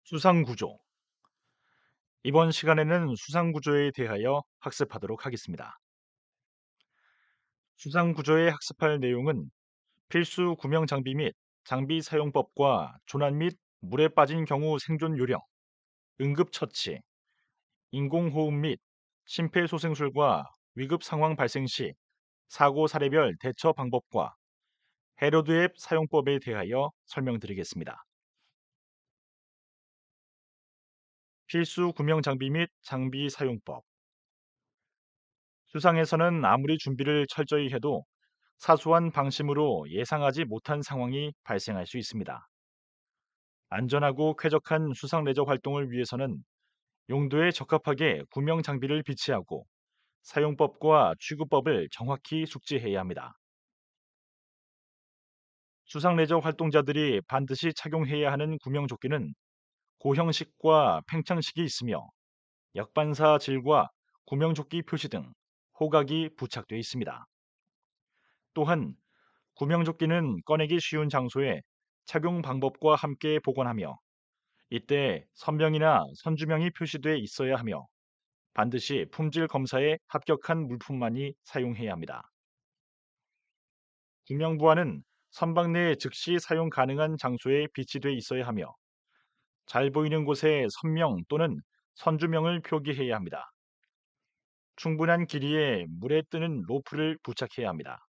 수상구조. 이번 시간에는 수상구조에 대하여 학습하도록 하겠습니다. 수상구조에 학습할 내용은 필수 구명 장비 및 장비 사용법과 조난 및 물에 빠진 경우 생존 요령, 응급처치, 인공호흡 및 심폐소생술과 위급 상황 발생 시 사고 사례별 대처 방법과 해로드 앱 사용법에 대하여 설명드리겠습니다. 필수 구명 장비 및 장비 사용법. 수상에서는 아무리 준비를 철저히 해도 사소한 방심으로 예상하지 못한 상황이 발생할 수 있습니다. 안전하고 쾌적한 수상 레저 활동을 위해서는 용도에 적합하게 구명 장비를 비치하고 사용법과 취급법을 정확히 숙지해야 합니다. 수상 레저 활동자들이 반드시 착용해야 하는 구명조끼는 고형식과 팽창식이 있으며 역반사 질과 구명조끼 표시 등 호각이 부착되어 있습니다. 또한 구명조끼는 꺼내기 쉬운 장소에 착용 방법과 함께 보관하며 이때 선명이나 선주명이 표시돼 있어야 하며 반드시 품질 검사에 합격한 물품만이 사용해야 합니다. 구명부화는 선박 내에 즉시 사용 가능한 장소에 비치돼 있어야 하며 잘 보이는 곳에 선명 또는 선주명을 표기해야 합니다. 충분한 길이에 물에 뜨는 로프를 부착해야 합니다.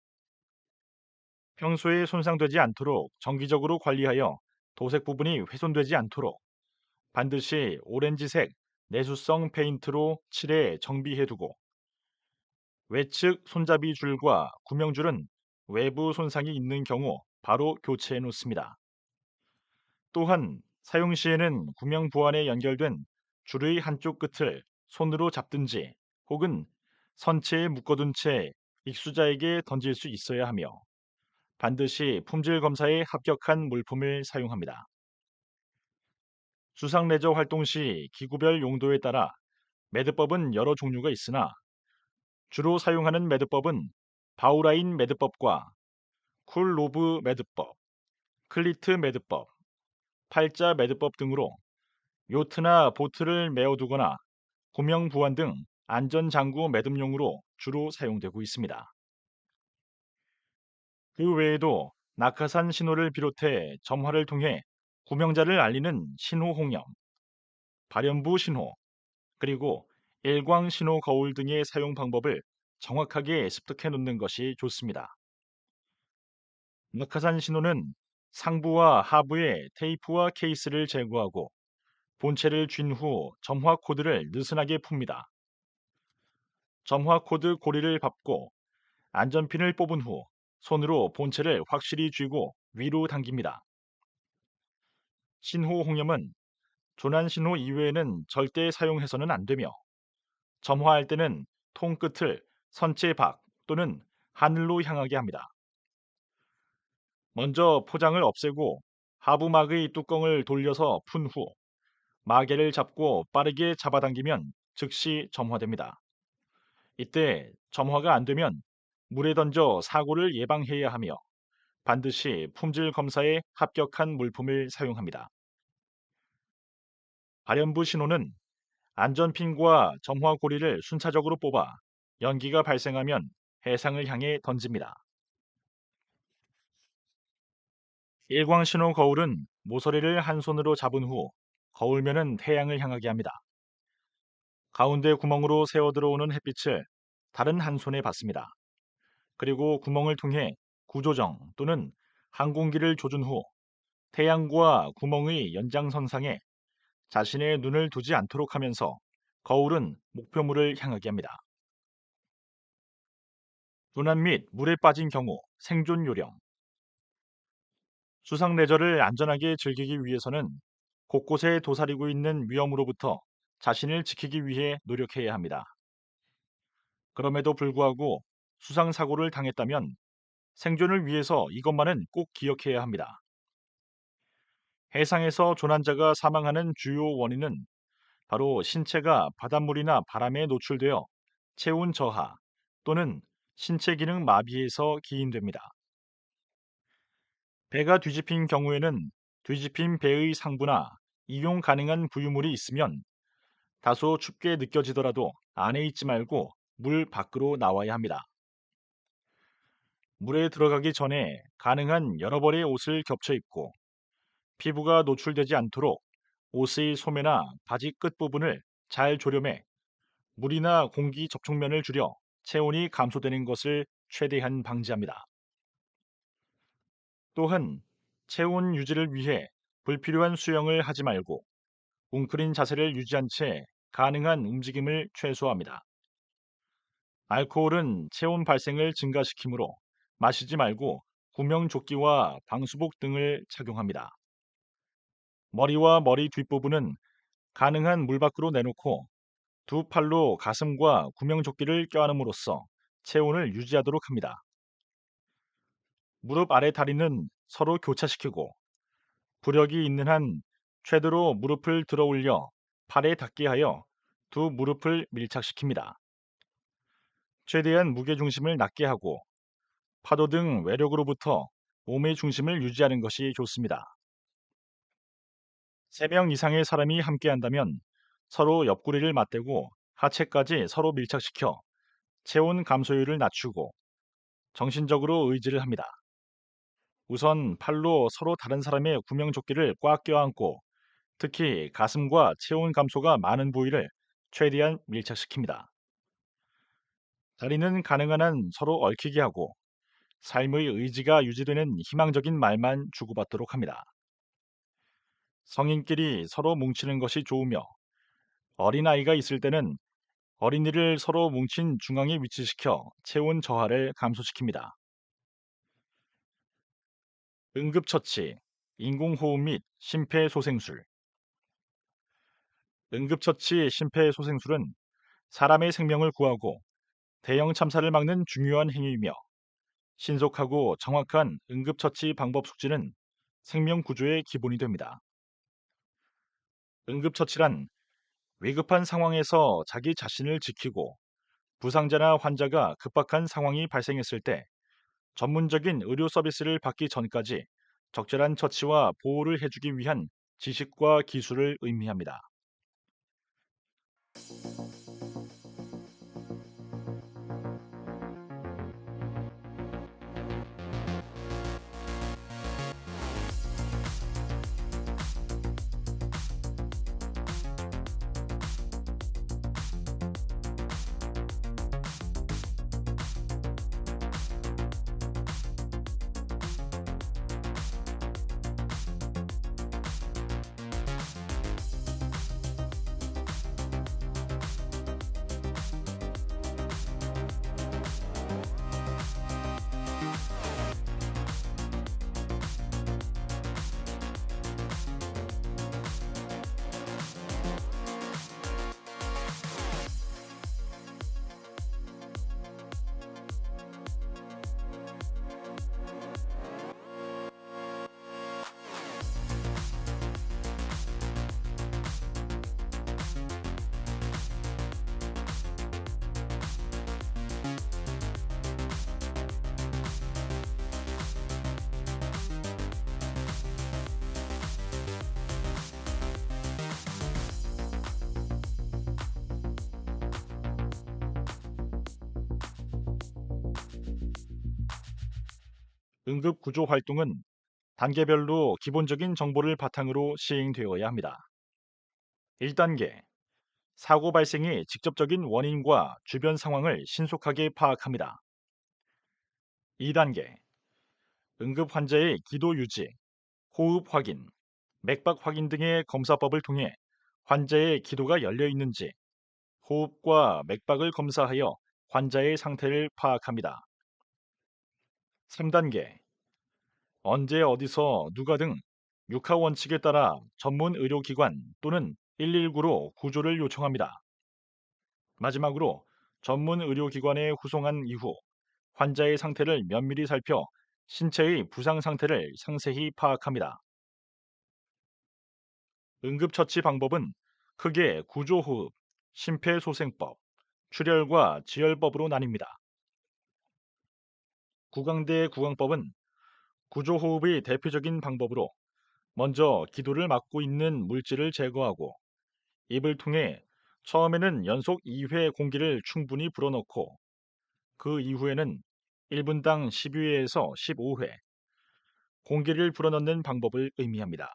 평소에 손상되지 않도록 정기적으로 관리하여 도색 부분이 훼손되지 않도록 반드시 오렌지색 내수성 페인트로 칠해 정비해두고 외측 손잡이 줄과 구명줄은 외부 손상이 있는 경우 바로 교체해 놓습니다. 또한 사용 시에는 구명 보안에 연결된 줄의 한쪽 끝을 손으로 잡든지 혹은 선체에 묶어둔 채 익수자에게 던질 수 있어야 하며 반드시 품질 검사에 합격한 물품을 사용합니다. 수상 레저 활동 시 기구별 용도에 따라 매듭법은 여러 종류가 있으나 주로 사용하는 매듭법은 바우라인 매듭법과 쿨로브 매듭법, 클리트 매듭법, 팔자 매듭법 등으로 요트나 보트를 메어두거나 구명 부완 등 안전장구 매듭용으로 주로 사용되고 있습니다. 그 외에도 낙하산 신호를 비롯해 점화를 통해 구명자를 알리는 신호 홍염, 발연부 신호, 그리고 일광 신호 거울 등의 사용 방법을 정확하게 습득해 놓는 것이 좋습니다. 낙하산 신호는 상부와 하부에 테이프와 케이스를 제거하고 본체를 쥔 후 점화 코드를 느슨하게 풉니다. 점화 코드 고리를 밟고 안전핀을 뽑은 후 손으로 본체를 확실히 쥐고 위로 당깁니다. 신호 홍염은 조난 신호 이외에는 절대 사용해서는 안 되며 점화할 때는 통 끝을 선체 밖 또는 하늘로 향하게 합니다. 먼저 포장을 없애고 하부막의 뚜껑을 돌려서 푼 후 마개를 잡고 빠르게 잡아당기면 즉시 점화됩니다. 이때 점화가 안 되면 물에 던져 사고를 예방해야 하며 반드시 품질 검사에 합격한 물품을 사용합니다. 발연부 신호는 안전핀과 점화 고리를 순차적으로 뽑아 연기가 발생하면 해상을 향해 던집니다. 일광 신호 거울은 모서리를 한 손으로 잡은 후 거울면은 태양을 향하게 합니다. 가운데 구멍으로 새어 들어오는 햇빛을 다른 한 손에 받습니다. 그리고 구멍을 통해 구조정 또는 항공기를 조준 후 태양과 구멍의 연장선상에 자신의 눈을 두지 않도록 하면서 거울은 목표물을 향하게 합니다. 조난 및 물에 빠진 경우 생존 요령. 수상 레저를 안전하게 즐기기 위해서는 곳곳에 도사리고 있는 위험으로부터 자신을 지키기 위해 노력해야 합니다. 그럼에도 불구하고 수상 사고를 당했다면 생존을 위해서 이것만은 꼭 기억해야 합니다. 해상에서 조난자가 사망하는 주요 원인은 바로 신체가 바닷물이나 바람에 노출되어 체온 저하 또는 신체 기능 마비에서 기인됩니다. 배가 뒤집힌 경우에는 뒤집힌 배의 상부나 이용 가능한 부유물이 있으면 다소 춥게 느껴지더라도 안에 있지 말고 물 밖으로 나와야 합니다. 물에 들어가기 전에 가능한 여러 벌의 옷을 겹쳐 입고 피부가 노출되지 않도록 옷의 소매나 바지 끝부분을 잘 조렴해 물이나 공기 접촉면을 줄여 체온이 감소되는 것을 최대한 방지합니다. 또한 체온 유지를 위해 불필요한 수영을 하지 말고 웅크린 자세를 유지한 채 가능한 움직임을 최소화합니다. 알코올은 체온 발생을 증가시키므로 마시지 말고 구명조끼와 방수복 등을 착용합니다. 머리와 머리 뒷부분은 가능한 물 밖으로 내놓고 두 팔로 가슴과 구명조끼를 껴안음으로써 체온을 유지하도록 합니다. 무릎 아래 다리는 서로 교차시키고 부력이 있는 한 최대로 무릎을 들어 올려 팔에 닿게 하여 두 무릎을 밀착시킵니다. 최대한 무게중심을 낮게 하고 파도 등 외력으로부터 몸의 중심을 유지하는 것이 좋습니다. 3명 이상의 사람이 함께 한다면 서로 옆구리를 맞대고 하체까지 서로 밀착시켜 체온 감소율을 낮추고 정신적으로 의지를 합니다. 우선 팔로 서로 다른 사람의 구명조끼를 꽉 껴안고 특히 가슴과 체온 감소가 많은 부위를 최대한 밀착시킵니다. 다리는 가능한 한 서로 얽히게 하고 삶의 의지가 유지되는 희망적인 말만 주고받도록 합니다. 성인끼리 서로 뭉치는 것이 좋으며 어린아이가 있을 때는 어린이를 서로 뭉친 중앙에 위치시켜 체온 저하를 감소시킵니다. 응급처치, 인공호흡 및 심폐소생술. 응급처치 심폐소생술은 사람의 생명을 구하고 대형 참사를 막는 중요한 행위이며 신속하고 정확한 응급처치 방법 숙지는 생명 구조의 기본이 됩니다. 응급처치란 위급한 상황에서 자기 자신을 지키고 부상자나 환자가 급박한 상황이 발생했을 때 전문적인 의료 서비스를 받기 전까지 적절한 처치와 보호를 해주기 위한 지식과 기술을 의미합니다. 응급 구조 활동은 단계별로 기본적인 정보를 바탕으로 시행되어야 합니다. 1단계 사고 발생의 직접적인 원인과 주변 상황을 신속하게 파악합니다. 2단계 응급 환자의 기도 유지, 호흡 확인, 맥박 확인 등의 검사법을 통해 환자의 기도가 열려 있는지 호흡과 맥박을 검사하여 환자의 상태를 파악합니다. 3단계 언제 어디서 누가 등 육하 원칙에 따라 전문 의료기관 또는 119로 구조를 요청합니다. 마지막으로 전문 의료기관에 후송한 이후 환자의 상태를 면밀히 살펴 신체의 부상 상태를 상세히 파악합니다. 응급처치 방법은 크게 구조호흡, 심폐소생법, 출혈과 지혈법으로 나뉩니다. 구강대 구강법은 구조호흡의 대표적인 방법으로 먼저 기도를 막고 있는 물질을 제거하고 입을 통해 처음에는 연속 2회 공기를 충분히 불어넣고 그 이후에는 1분당 12회에서 15회 공기를 불어넣는 방법을 의미합니다.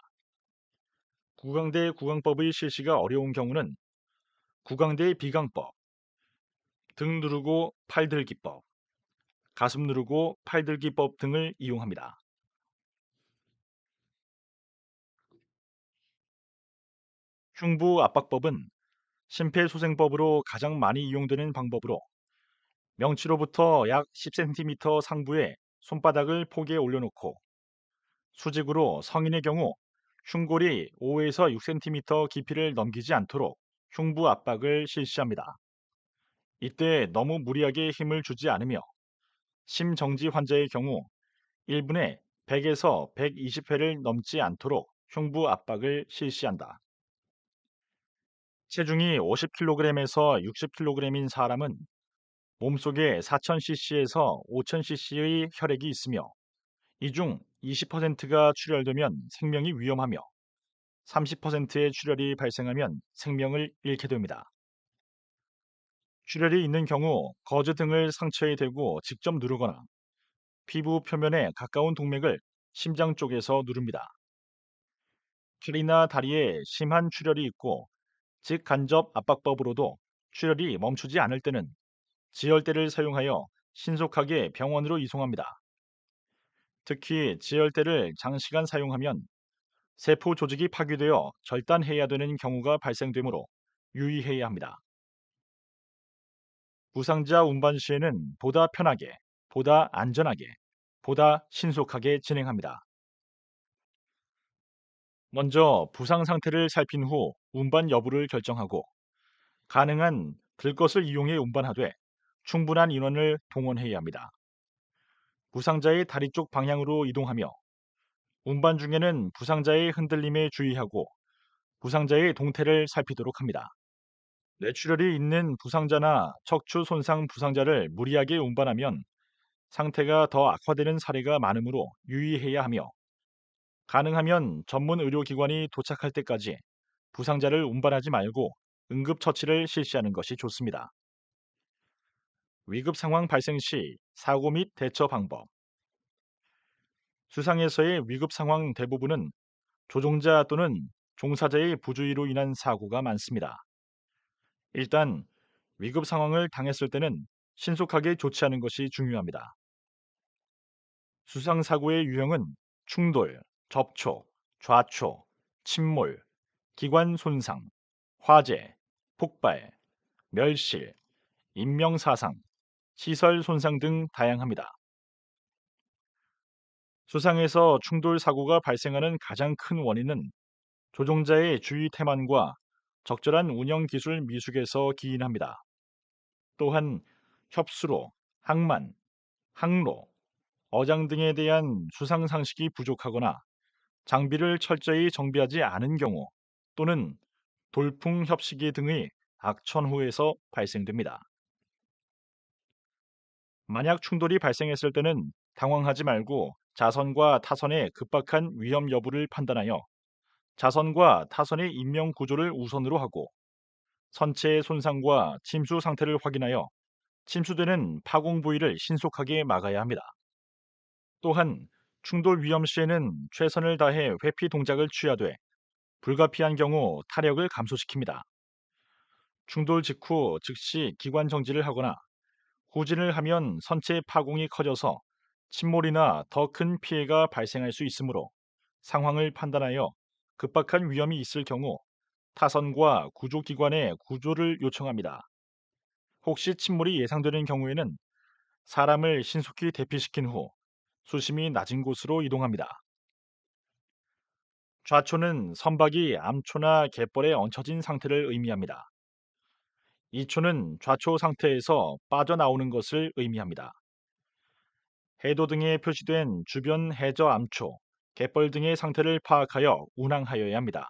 구강대 구강법의 실시가 어려운 경우는 구강대 비강법, 등 누르고 팔 들기법, 가슴 누르고 팔 들기법 등을 이용합니다. 흉부 압박법은 심폐소생법으로 가장 많이 이용되는 방법으로 명치로부터 약 10cm 상부에 손바닥을 폭에 올려놓고 수직으로 성인의 경우 흉골이 5에서 6cm 깊이를 넘기지 않도록 흉부 압박을 실시합니다. 이때 너무 무리하게 힘을 주지 않으며 심정지 환자의 경우 1분에 100에서 120회를 넘지 않도록 흉부 압박을 실시한다. 체중이 50kg에서 60kg인 사람은 몸속에 4000cc에서 5000cc의 혈액이 있으며 이 중 20%가 출혈되면 생명이 위험하며 30%의 출혈이 발생하면 생명을 잃게 됩니다. 출혈이 있는 경우 거즈 등을 상처에 대고 직접 누르거나 피부 표면에 가까운 동맥을 심장 쪽에서 누릅니다. 팔이나 다리에 심한 출혈이 있고 직간접 압박법으로도 출혈이 멈추지 않을 때는 지혈대를 사용하여 신속하게 병원으로 이송합니다. 특히 지혈대를 장시간 사용하면 세포 조직이 파괴되어 절단해야 되는 경우가 발생되므로 유의해야 합니다. 부상자 운반 시에는 보다 편하게, 보다 안전하게, 보다 신속하게 진행합니다. 먼저 부상 상태를 살핀 후 운반 여부를 결정하고 가능한 들 것을 이용해 운반하되 충분한 인원을 동원해야 합니다. 부상자의 다리 쪽 방향으로 이동하며 운반 중에는 부상자의 흔들림에 주의하고 부상자의 동태를 살피도록 합니다. 뇌출혈이 있는 부상자나 척추 손상 부상자를 무리하게 운반하면 상태가 더 악화되는 사례가 많으므로 유의해야 하며 가능하면 전문 의료기관이 도착할 때까지 부상자를 운반하지 말고 응급처치를 실시하는 것이 좋습니다. 위급 상황 발생 시 사고 및 대처 방법. 수상에서의 위급 상황 대부분은 조종자 또는 종사자의 부주의로 인한 사고가 많습니다. 일단 위급 상황을 당했을 때는 신속하게 조치하는 것이 중요합니다. 수상 사고의 유형은 충돌, 접촉, 좌초, 침몰, 기관 손상, 화재, 폭발, 멸실, 인명사상, 시설 손상 등 다양합니다. 수상에서 충돌 사고가 발생하는 가장 큰 원인은 조종자의 주의 태만과 적절한 운영 기술 미숙에서 기인합니다. 또한 협수로, 항만, 항로, 어장 등에 대한 수상 상식이 부족하거나 장비를 철저히 정비하지 않은 경우 또는 돌풍 협식이 등의 악천후에서 발생됩니다. 만약 충돌이 발생했을 때는 당황하지 말고 자선과 타선의 급박한 위험 여부를 판단하여 자선과 타선의 인명 구조를 우선으로 하고 선체의 손상과 침수 상태를 확인하여 침수되는 파공 부위를 신속하게 막아야 합니다. 또한 충돌 위험 시에는 최선을 다해 회피 동작을 취하되 불가피한 경우 타력을 감소시킵니다. 충돌 직후 즉시 기관 정지를 하거나 후진을 하면 선체 파공이 커져서 침몰이나 더 큰 피해가 발생할 수 있으므로 상황을 판단하여 급박한 위험이 있을 경우 타선과 구조기관에 구조를 요청합니다. 혹시 침몰이 예상되는 경우에는 사람을 신속히 대피시킨 후 수심이 낮은 곳으로 이동합니다. 좌초는 선박이 암초나 갯벌에 얹혀진 상태를 의미합니다. 이초는 좌초 상태에서 빠져나오는 것을 의미합니다. 해도 등에 표시된 주변 해저 암초, 갯벌 등의 상태를 파악하여 운항하여야 합니다.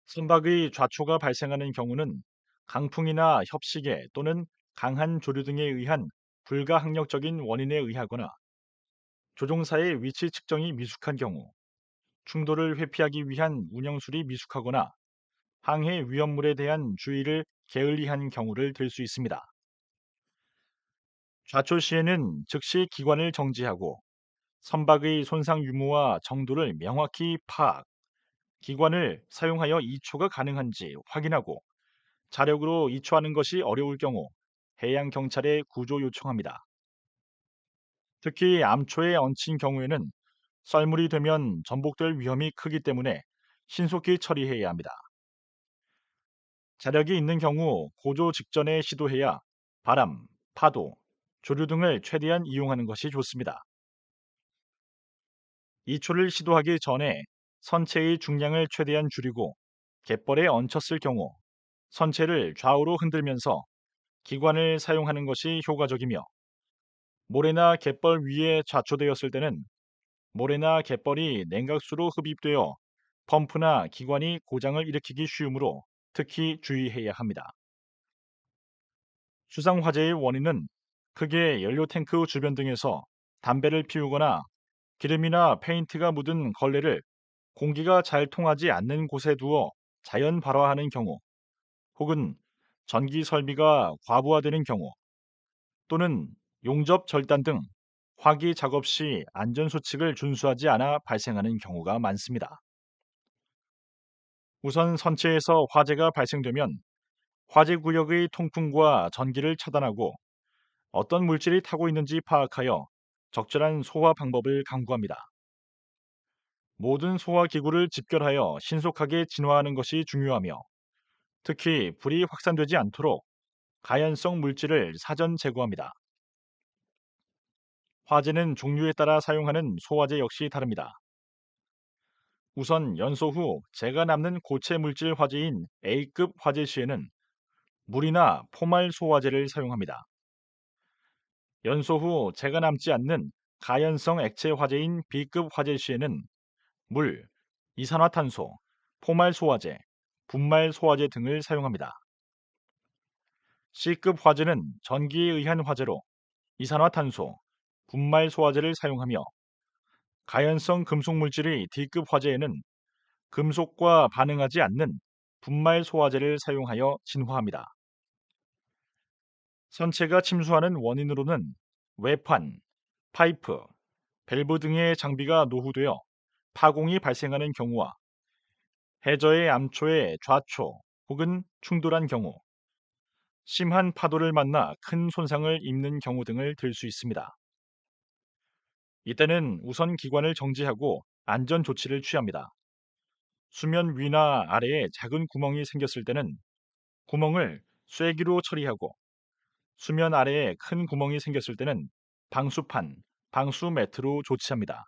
선박의 좌초가 발생하는 경우는 강풍이나 협식에 또는 강한 조류 등에 의한 불가항력적인 원인에 의하거나 조종사의 위치 측정이 미숙한 경우, 충돌을 회피하기 위한 운영술이 미숙하거나 항해 위험물에 대한 주의를 게을리한 경우를 들 수 있습니다. 좌초 시에는 즉시 기관을 정지하고 선박의 손상 유무와 정도를 명확히 파악, 기관을 사용하여 이초가 가능한지 확인하고 자력으로 이초하는 것이 어려울 경우 해양 경찰에 구조 요청합니다. 특히 암초에 얹힌 경우에는 썰물이 되면 전복될 위험이 크기 때문에 신속히 처리해야 합니다. 자력이 있는 경우 고조 직전에 시도해야 바람, 파도, 조류 등을 최대한 이용하는 것이 좋습니다. 이초를 시도하기 전에 선체의 중량을 최대한 줄이고 갯벌에 얹혔을 경우 선체를 좌우로 흔들면서 기관을 사용하는 것이 효과적이며, 모래나 갯벌 위에 좌초되었을 때는 모래나 갯벌이 냉각수로 흡입되어 펌프나 기관이 고장을 일으키기 쉬우므로 특히 주의해야 합니다. 수상 화재의 원인은 크게 연료 탱크 주변 등에서 담배를 피우거나 기름이나 페인트가 묻은 걸레를 공기가 잘 통하지 않는 곳에 두어 자연 발화하는 경우, 혹은 전기 설비가 과부하되는 경우, 또는 용접 절단 등 화기 작업 시 안전 수칙을 준수하지 않아 발생하는 경우가 많습니다. 우선 선체에서 화재가 발생되면 화재 구역의 통풍과 전기를 차단하고 어떤 물질이 타고 있는지 파악하여 적절한 소화 방법을 강구합니다. 모든 소화 기구를 집결하여 신속하게 진화하는 것이 중요하며, 특히 불이 확산되지 않도록 가연성 물질을 사전 제거합니다. 화재는 종류에 따라 사용하는 소화제 역시 다릅니다. 우선 연소 후 재가 남는 고체 물질 화재인 A급 화재 시에는 물이나 포말 소화제를 사용합니다. 연소 후 재가 남지 않는 가연성 액체 화재인 B급 화재 시에는 물, 이산화탄소, 포말 소화제, 분말 소화제 등을 사용합니다. C급 화재는 전기에 의한 화재로 이산화탄소, 분말 소화제를 사용하며, 가연성 금속 물질의 D급 화재에는 금속과 반응하지 않는 분말 소화제를 사용하여 진화합니다. 선체가 침수하는 원인으로는 외판, 파이프, 밸브 등의 장비가 노후되어 파공이 발생하는 경우와 해저의 암초에 좌초 혹은 충돌한 경우, 심한 파도를 만나 큰 손상을 입는 경우 등을 들 수 있습니다. 이때는 우선 기관을 정지하고 안전 조치를 취합니다. 수면 위나 아래에 작은 구멍이 생겼을 때는 구멍을 쐐기로 처리하고, 수면 아래에 큰 구멍이 생겼을 때는 방수판, 방수 매트로 조치합니다.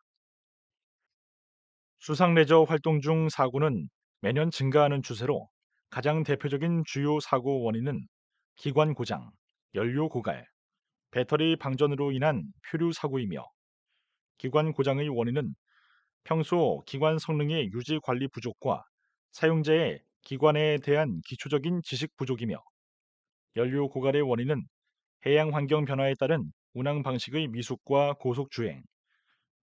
수상 레저 활동 중 사고는 매년 증가하는 추세로 가장 대표적인 주요 사고 원인은 기관 고장, 연료 고갈, 배터리 방전으로 인한 표류 사고이며, 기관 고장의 원인은 평소 기관 성능의 유지 관리 부족과 사용자의 기관에 대한 기초적인 지식 부족이며, 연료 고갈의 원인은 해양 환경 변화에 따른 운항 방식의 미숙과 고속 주행,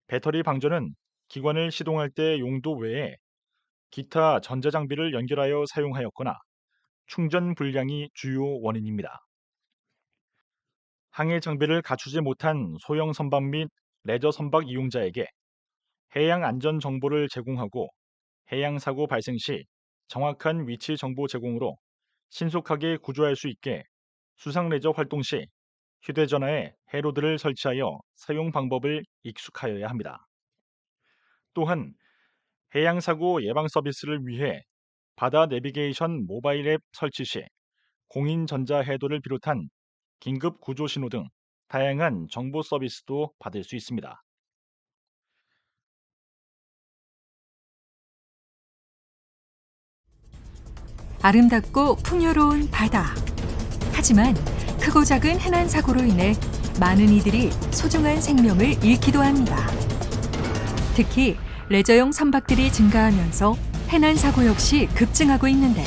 배터리 방전은 기관을 시동할 때 용도 외에 기타 전자장비를 연결하여 사용하였거나 충전 불량이 주요 원인입니다. 항해 장비를 갖추지 못한 소형 선박 및 레저 선박 이용자에게 해양 안전 정보를 제공하고, 해양 사고 발생 시 정확한 위치 정보 제공으로 신속하게 구조할 수 있게 수상 레저 활동 시 휴대전화에 해로드를 설치하여 사용 방법을 익숙하여야 합니다. 또한 해양 사고 예방 서비스를 위해 바다 내비게이션 모바일 앱 설치 시 공인 전자 해도를 비롯한 긴급 구조 신호 등 다양한 정보 서비스도 받을 수 있습니다. 아름답고 풍요로운 바다. 하지만 크고 작은 해난 사고로 인해 많은 이들이 소중한 생명을 잃기도 합니다. 특히 레저용 선박들이 증가하면서 해난 사고 역시 급증하고 있는데,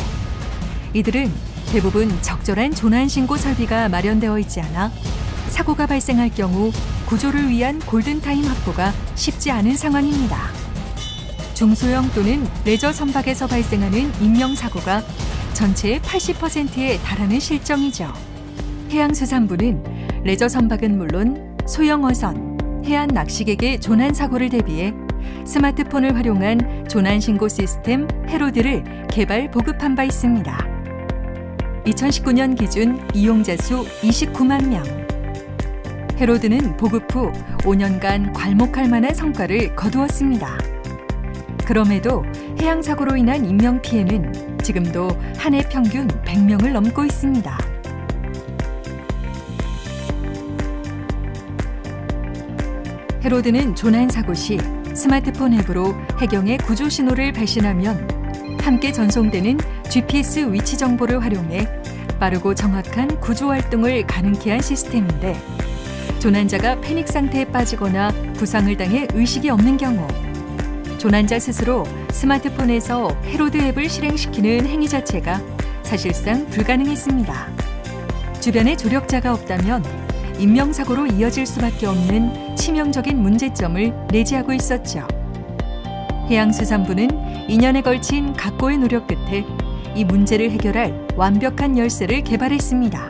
이들은 대부분 적절한 조난 신고 설비가 마련되어 있지 않아 사고가 발생할 경우 구조를 위한 골든타임 확보가 쉽지 않은 상황입니다. 중소형 또는 레저 선박에서 발생하는 인명사고가 전체의 80%에 달하는 실정이죠. 해양수산부는 레저 선박은 물론 소형 어선, 해안 낚시객의 조난 사고를 대비해 스마트폰을 활용한 조난 신고 시스템 해로드를 개발 보급한 바 있습니다. 2019년 기준 이용자 수 29만 명. 해로드는 보급 후 5년간 괄목할 만한 성과를 거두었습니다. 그럼에도 해양사고로 인한 인명피해는 지금도 한 해 평균 100명을 넘고 있습니다. 해로드는 조난사고 시 스마트폰 앱으로 해경에 구조 신호를 발신하면 함께 전송되는 GPS 위치 정보를 활용해 빠르고 정확한 구조 활동을 가능케 한 시스템인데, 조난자가 패닉 상태에 빠지거나 부상을 당해 의식이 없는 경우 조난자 스스로 스마트폰에서 해로드 앱을 실행시키는 행위 자체가 사실상 불가능했습니다. 주변에 조력자가 없다면 인명사고로 이어질 수밖에 없는 치명적인 문제점을 내재하고 있었죠. 해양수산부는 2년에 걸친 각고의 노력 끝에 이 문제를 해결할 완벽한 열쇠를 개발했습니다.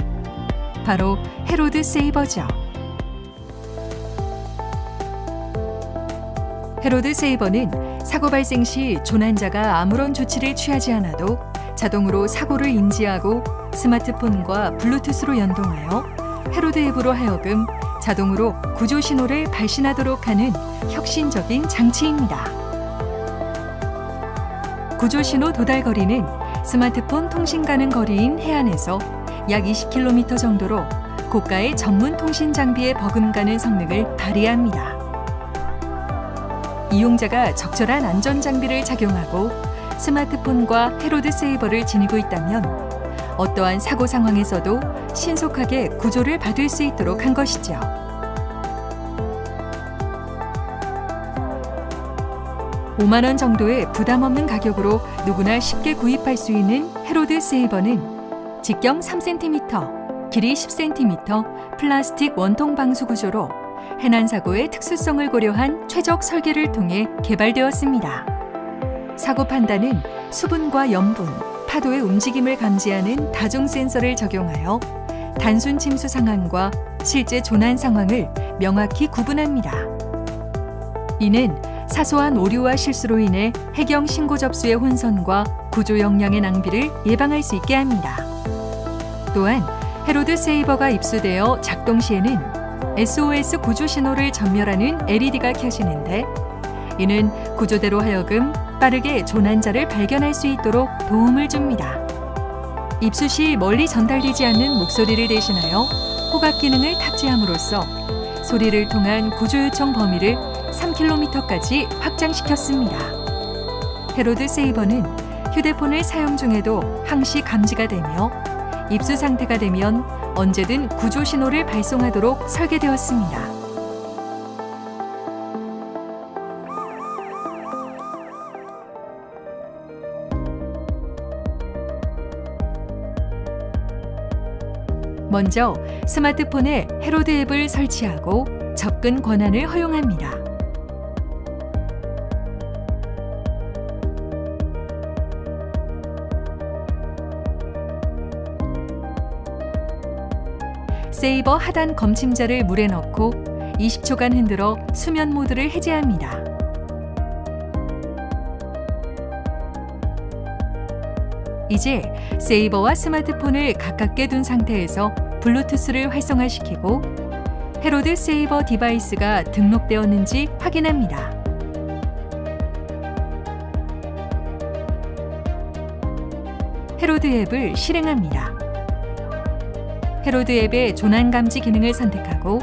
바로 해로드 세이버죠. 해로드 세이버는 사고 발생 시 조난자가 아무런 조치를 취하지 않아도 자동으로 사고를 인지하고 스마트폰과 블루투스로 연동하여 해로드 앱으로 하여금 자동으로 구조 신호를 발신하도록 하는 혁신적인 장치입니다. 구조 신호 도달 거리는 스마트폰 통신 가능 거리인 해안에서 약 20km 정도로 고가의 전문 통신 장비에 버금가는 성능을 발휘합니다. 이용자가 적절한 안전 장비를 착용하고 스마트폰과 해로드 세이버를 지니고 있다면 어떠한 사고 상황에서도 신속하게 구조를 받을 수 있도록 한 것이죠. $5만 원 정도의 부담 없는 가격으로 누구나 쉽게 구입할 수 있는 해로드 세이버는 직경 3cm, 길이 10cm 플라스틱 원통 방수 구조로 해난 사고의 특수성을 고려한 최적 설계를 통해 개발되었습니다. 사고 판단은 수분과 염분, 파도의 움직임을 감지하는 다중 센서를 적용하여 단순 침수 상황과 실제 조난 상황을 명확히 구분합니다. 이는 사소한 오류와 실수로 인해 해경 신고 접수의 혼선과 구조 역량의 낭비를 예방할 수 있게 합니다. 또한 해로드 세이버가 입수되어 작동 시에는 SOS 구조 신호를 전멸하는 LED가 켜지는데, 이는 구조대로 하여금 빠르게 조난자를 발견할 수 있도록 도움을 줍니다. 입수 시 멀리 전달되지 않는 목소리를 대신하여 호각 기능을 탑재함으로써 소리를 통한 구조 요청 범위를 3km까지 확장시켰습니다. 해로드 세이버는 휴대폰을 사용 중에도 항시 감지가 되며 입수 상태가 되면 언제든 구조 신호를 발송하도록 설계되었습니다. 먼저 스마트폰에 해로드 앱을 설치하고 접근 권한을 허용합니다. 세이버 하단 검침자를 물에 넣고 20초간 흔들어 수면 모드를 해제합니다. 이제 세이버와 스마트폰을 가깝게 둔 상태에서 블루투스를 활성화시키고 해로드 세이버 디바이스가 등록되었는지 확인합니다. 해로드 앱을 실행합니다. 해로드 앱의 조난 감지 기능을 선택하고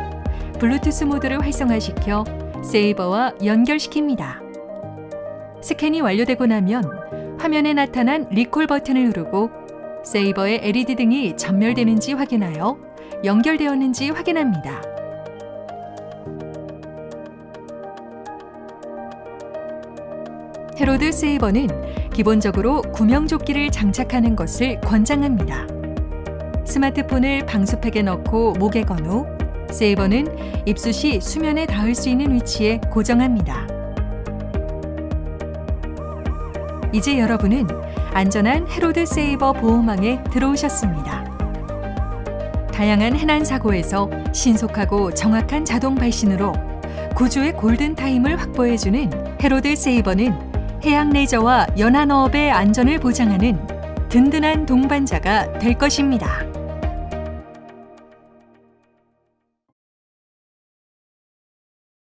블루투스 모드를 활성화시켜 세이버와 연결시킵니다. 스캔이 완료되고 나면 화면에 나타난 리콜 버튼을 누르고 세이버의 LED 등이 전멸되는지 확인하여 연결되었는지 확인합니다. 해로드 세이버는 기본적으로 구명조끼를 장착하는 것을 권장합니다. 스마트폰을 방수팩에 넣고 목에 건 후 세이버는 입수 시 수면에 닿을 수 있는 위치에 고정합니다. 이제 여러분은 안전한 헤로드 세이버 보호망에 들어오셨습니다. 다양한 해난 사고에서 신속하고 정확한 자동 발신으로 구조의 골든타임을 확보해주는 헤로드 세이버는 해양 레저와 연안어업의 안전을 보장하는 든든한 동반자가 될 것입니다.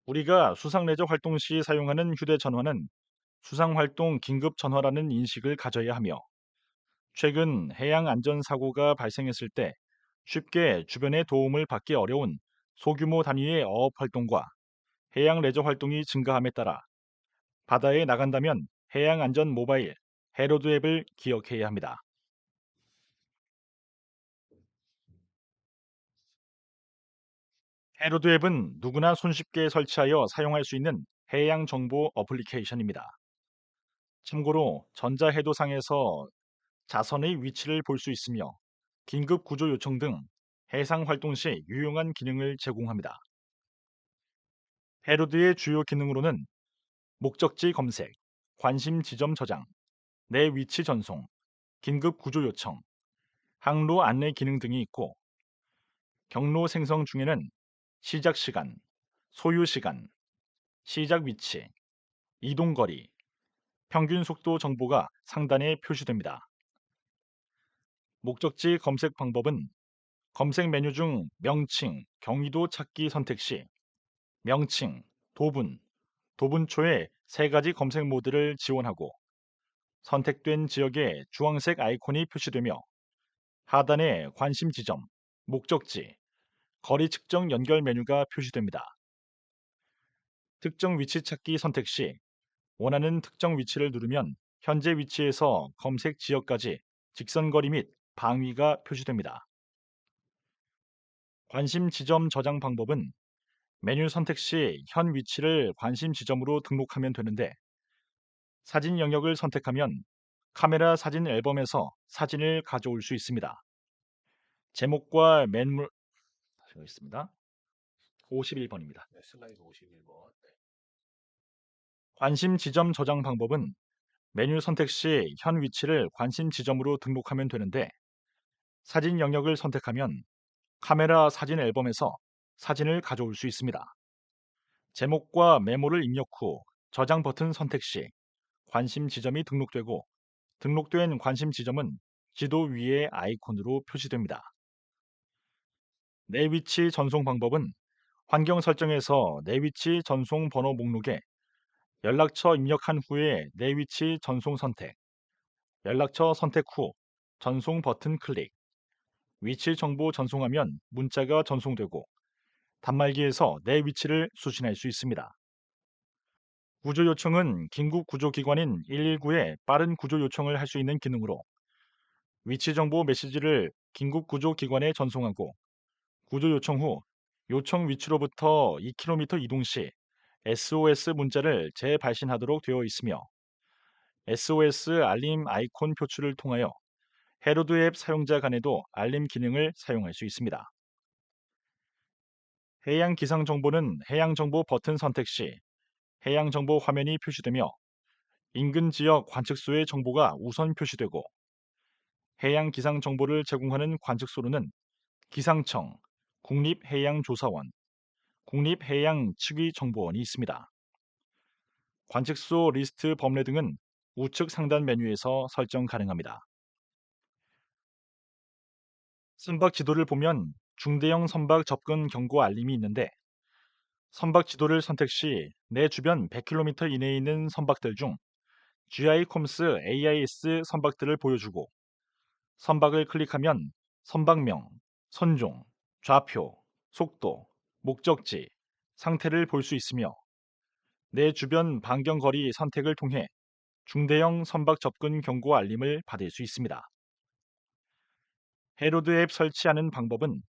우리가 수상레저 활동 시 사용하는 휴대전화는 수상활동 긴급전화라는 인식을 가져야 하며 최근 해양 안전사고가 발생했을 때 쉽게 주변의 도움을 받기 어려운 소규모 단위의 어업 활동과 해양 레저 활동이 증가함에 따라 바다에 나간다면 해양 안전 모바일 해로드 앱을 기억해야 합니다. 해로드 앱은 누구나 손쉽게 설치하여 사용할 수 있는 해양 정보 어플리케이션입니다. 참고로 전자해도상에서 자선의 위치를 볼 수 있으며 긴급 구조 요청 등 해상 활동 시 유용한 기능을 제공합니다. 해로드의 주요 기능으로는 목적지 검색, 관심 지점 저장, 내 위치 전송, 긴급 구조 요청, 항로 안내 기능 등이 있고 경로 생성 중에는 시작 시간, 소요 시간, 시작 위치, 이동 거리, 평균 속도 정보가 상단에 표시됩니다. 목적지 검색 방법은 검색 메뉴 중 명칭, 경위도 찾기 선택 시 명칭, 도분, 도분초의 세 가지 검색 모드를 지원하고 선택된 지역에 주황색 아이콘이 표시되며 하단에 관심 지점, 목적지, 거리 측정 연결 메뉴가 표시됩니다. 특정 위치 찾기 선택 시 원하는 특정 위치를 누르면 현재 위치에서 검색 지역까지 직선 거리 및 방위가 표시됩니다. 관심 지점 저장 방법은 메뉴 선택 시 현 위치를 관심 지점으로 등록하면 되는데 사진 영역을 선택하면 카메라 사진 앨범에서 사진을 가져올 수 있습니다. 제목과 맨물 있습니다. 51번입니다. 네, 슬라이드 51번. 네. 관심 지점 저장 방법은 메뉴 선택 시 현 위치를 관심 지점으로 등록하면 되는데 사진 영역을 선택하면 카메라 사진 앨범에서 사진을 가져올 수 있습니다. 제목과 메모를 입력 후 저장 버튼 선택 시 관심 지점이 등록되고 등록된 관심 지점은 지도 위의 아이콘으로 표시됩니다. 내 위치 전송 방법은 환경 설정에서 내 위치 전송 번호 목록에 연락처 입력한 후에 내 위치 전송 선택, 연락처 선택 후 전송 버튼 클릭, 위치 정보 전송하면 문자가 전송되고 단말기에서 내 위치를 수신할 수 있습니다. 구조 요청은 긴급 구조기관인 119에 빠른 구조 요청을 할 수 있는 기능으로 위치 정보 메시지를 긴급 구조기관에 전송하고 구조 요청 후 요청 위치로부터 2km 이동 시 SOS 문자를 재발신하도록 되어 있으며 SOS 알림 아이콘 표출을 통하여 해로드 앱 사용자 간에도 알림 기능을 사용할 수 있습니다. 해양 기상 정보는 해양 정보 버튼 선택 시 해양 정보 화면이 표시되며 인근 지역 관측소의 정보가 우선 표시되고 해양 기상 정보를 제공하는 관측소로는 기상청, 국립해양조사원, 국립해양측위정보원이 있습니다. 관측소 리스트 범례 등은 우측 상단 메뉴에서 설정 가능합니다. 선박 지도를 보면 중대형 선박 접근 경고 알림이 있는데 선박 지도를 선택 시 내 주변 100km 이내에 있는 선박들 중 GICOMS AIS 선박들을 보여주고 선박을 클릭하면 선박명, 선종, 좌표, 속도, 목적지, 상태를 볼 수 있으며 내 주변 반경거리 선택을 통해 중대형 선박 접근 경고 알림을 받을 수 있습니다. 해로드 앱 설치하는 방법은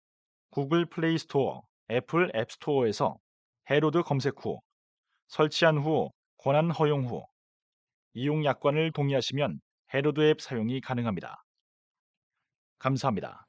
구글 플레이 스토어, 애플 앱 스토어에서 해로드 검색 후 설치한 후 권한 허용 후 이용 약관을 동의하시면 해로드 앱 사용이 가능합니다. 감사합니다.